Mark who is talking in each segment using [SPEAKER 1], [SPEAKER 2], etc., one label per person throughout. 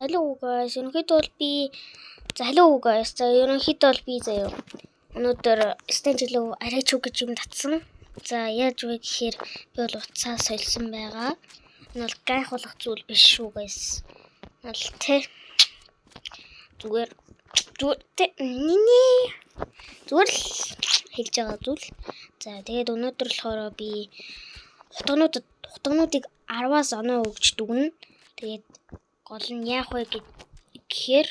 [SPEAKER 1] Hello guys, ерөнхийдөө би hello guys. За ерөнхийдөө би заяа. Өнөөдөр станжилөө арай ч үг гэж юм татсан. За яаж вэ гэхээр би бол уцаа сольсон байгаа. Энэ бол гайхуулах зүйл биш шүү guys. Нал тэ зүгээр зүгээр л хэлж байгаа зүйл. За тэгээд өнөөдөр болохоор би хутгнуудыг 10-аас оноо өгч дүгнэ. Тэгээд гол нь яах вэ гэхээр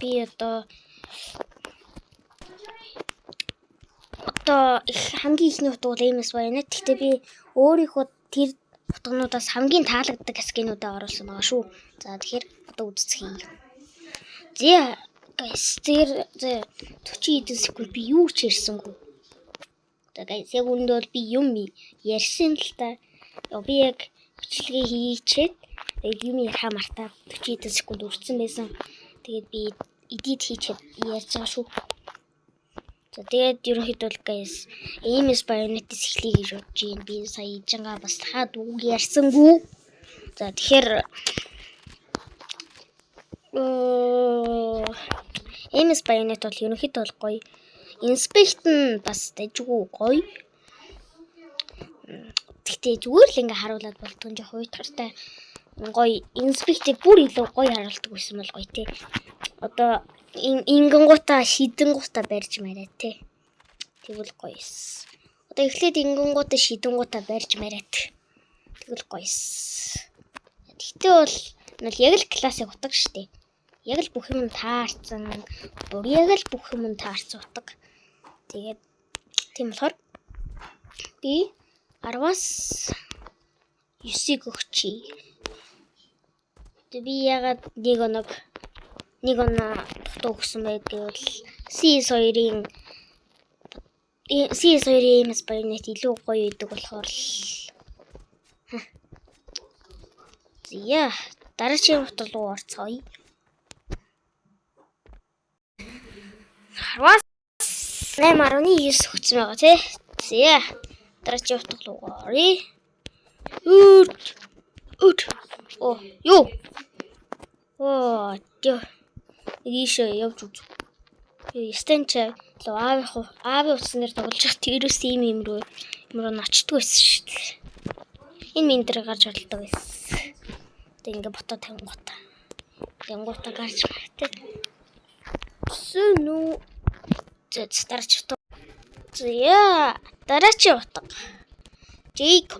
[SPEAKER 1] би одоо хамгийн ихний утга бол MS байна. Гэхдээ би өөрийнхөө тэр утгнуудаас хамгийн таалагддаг скинүүдээ оруулсан байгаа шүү. За тэгэхээр одоо үзцгээе. За guys, тэр 40 секунд би юу ч ярьсангүй. За guys, яг үүнд бол би юм ярьсан л та. Би яг бичлэгээ хийчихэд тэгээд юм ярихаа мартаа 40 секунд үрдсэн байсан. Тэгээд би edit хийчихэд ярьж байгаа шүү. За тэгээд ерөнхийдөө guys, MS Bayonetta-с эхлэе гэж бодож байна. Би сая ижангаа бас хаад үг ярьсангүй. За тэгэхээр MS Bayonetta бол ерөнхийдөө гоё. Inspect нь бас дэжгүй гоё. Тэгтээ зүгээр л ингээ харуулад болтгон жоох уйтгартай гоё. Inspect-ийг бүр илүү гоё харуулдаг байсан бол гоё те. Одоо ингэнгуудаа шидэнгуудаа барьж мараа те. Тэгвэл гоёс. Одоо эхлээд ингэнгуудаа шидэнгуудаа барьж мараад. Тэгвэл гоёс. Тэгтээ бол яг л классыг утга штэ. Яг л бүх юм таарсан. Яг л бүх юм таарсан утга. Тэгээд тийм болохоор би 10-аас 9-ийг өгчий. Би ягаад нэг оноо дутуу өгсөн байг гэвэл CS2-ийн MS Bayonetta илүү гоё идэг болохоор л. Зя дараагийн утга руу орцгоё. 8.9 өгсөн байгаа тий. Зя дараагийн утга руу оръё. Юу? Ийшээ явж үз. Станч лөө аавын утаснаар тоглож хат ерөөс ийм рүү ночдөг байсан шүү дээ. Энэ минь дээр гарч болдог байсан. Тэг ингээ бото тавингуудаа гарч мартай. Сүнү дараач утга. Дараач утга. J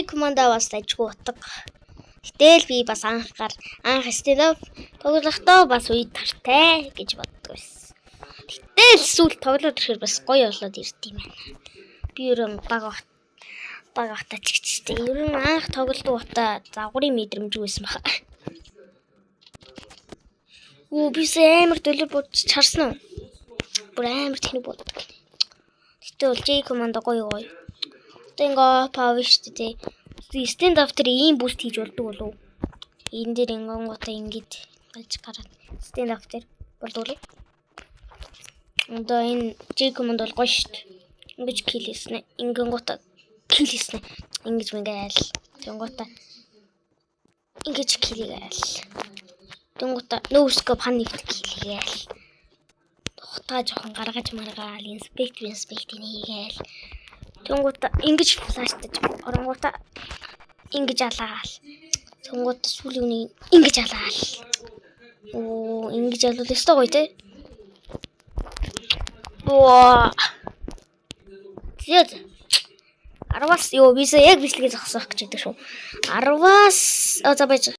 [SPEAKER 1] Commando бас ажгүй утга. Гэтэл би бас анх стендап тоглохдоо бас үе тартай гэж боддог байсан. Гэтэл сүүл тоглоод ирэхээр бас гоё болоод ирд юм байна. Би ерөн баг ахтаа ч гэжтэй. Ерөн анх тоглодог удаа загварын мэдрэмж байсан баха. Бис амар төлөв бодож харсан уу? Бүр амар тэнэг боддог. Гэтэл бол J Commando гоё. Одоо ингээ пав штэ тий. Stand up дээр ийм буст хийж болдог болов. Энэ дээр ингэнгуудаа ингэж галж гараад stand up дээр болов. Одоо энэ J Commando бол гоё штэ. Ингэж kill хийснэ. Ингэнгуудаа kill хийснэ. Ингэж мэнгээл. Тэнгуудаа ингэж kill хийгээл. Тэнгуудаа нөөсгөө паникт kill хийгээл. Хутгаа жоохон гаргаж маргаал inspect хийгээл. Тэнгуудаа ингэж флаштаж оронгуудаа ингэж алаагаал. Тэнгуудаа сүүлийн үнийг ингэж алаагаал. Ингэж алуул ёстой гоё те. Зэд 10-аас бисаа яг бичлэгээ зогсоох гэж байдаг шүү. 10-аас за байж.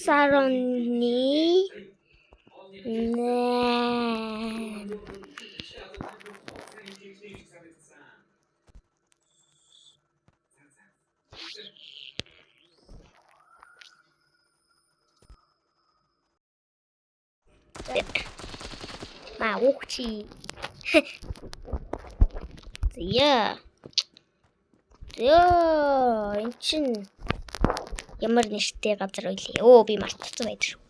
[SPEAKER 1] Saroni Уухчи. Яа. Эн чин ямар нэртэй газар үйлээ. Би мартчихсан байдаг шүү.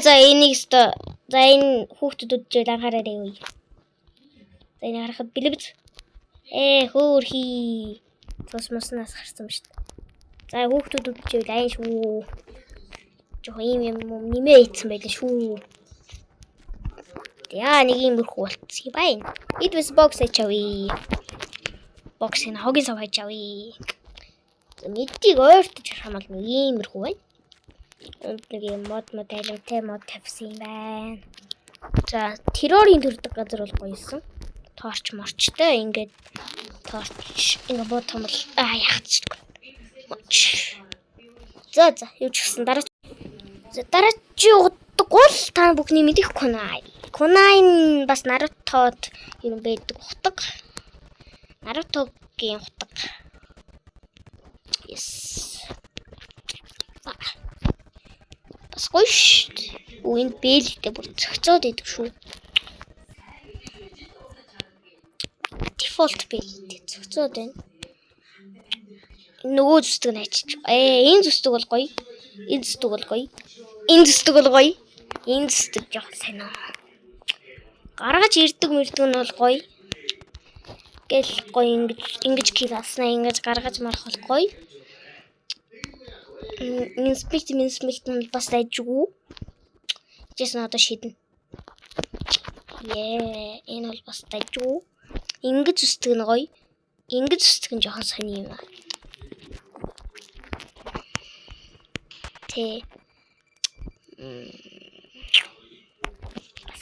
[SPEAKER 1] За энийг за энэ хүүхдүүд жил анхаараарай үе. За энийг харахад бэлэбз. Хөөрхий. Тус моснаас харсан шүү дээ. За хүүхдүүд жил айн шүү. Жоо юм нэмээ ийцэн байлаа шүү. Яа нэг юм өрх болцгий байна. It was box HV. Box-ын хогийн сав хайж авъя. Мэдгийг ойртож хамаал нэг юм өрх байна. Нэг юм мод айлмтай мод тавьсан юм байна. За террорийн төрдөг газар бол гоёсэн. Торч морчтой ингээд торч ингээ бод томл яахчихгүй. За юу ч гэсэн дараа чи уддаг бол та бүхний мэдих Kunai. Kunai бас Naruto-д юм байдаг утга. Naruto-гийн утга. Yes. Бас гоё шүү. Энд бэлтэй бүр цогцоод идэг шүү. Default бэлтэй цогцоод байна. Нөгөө зүстэг нь ачиж. Энэ зүстэг бол гоё. Энэ зүстэг бол гоё. Энэ зүстэг бол гоё. Энэ зүстэг жоох сайн аа. Гаргаж ирдэг мэрдэг нь бол гоё. Гэл гоё ингэж киласнаа ингэж гаргаж марах бол гоё. Инспект нь бас дайжгүй. Жисэн одоо шидэн. Энэ бол бас дайжгүй. Ингэж зүстэг нь гоё. Ингэж зүстэг нь жоохон сони юм аа.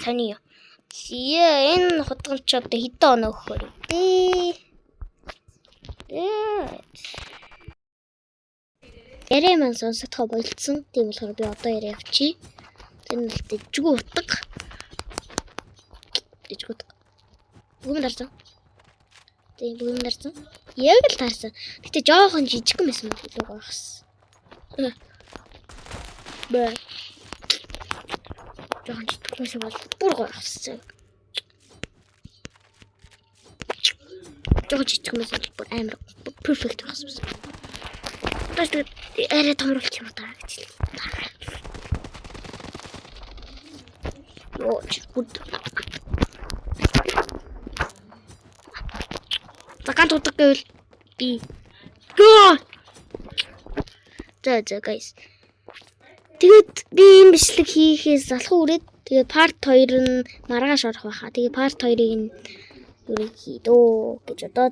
[SPEAKER 1] Сони. Энэ хотгонч одоо хэдэн оноо өгөхөр үү? Ярэ маань сонсохоо болцсон. Тийм болохоор би одоо яриа явчих. Тэр нь л дэжгүй утга. Дэжгүй утга. Бүгд дарсан. Тийм бүгд дарсан. Яг л таарсан. Гэтэ жоохон жижигхэн байсан болов уу гахс. Жоохон жижигхэн бол бүр гоё гахсан. Жоохон жижигхэн бол амар перфект гахсан. Тэд арай томруулчих юм даа гэж хэлээ. Оо чигүүд. Закан тутаг гэвэл би. За guys. Тэгээд би энэ бичлэг хийхээс залхуу үрээд тэгээд part 2 нь маргааш орох байхаа. Тэгээд part 2-ыг нь юу хийдөө гэж одоо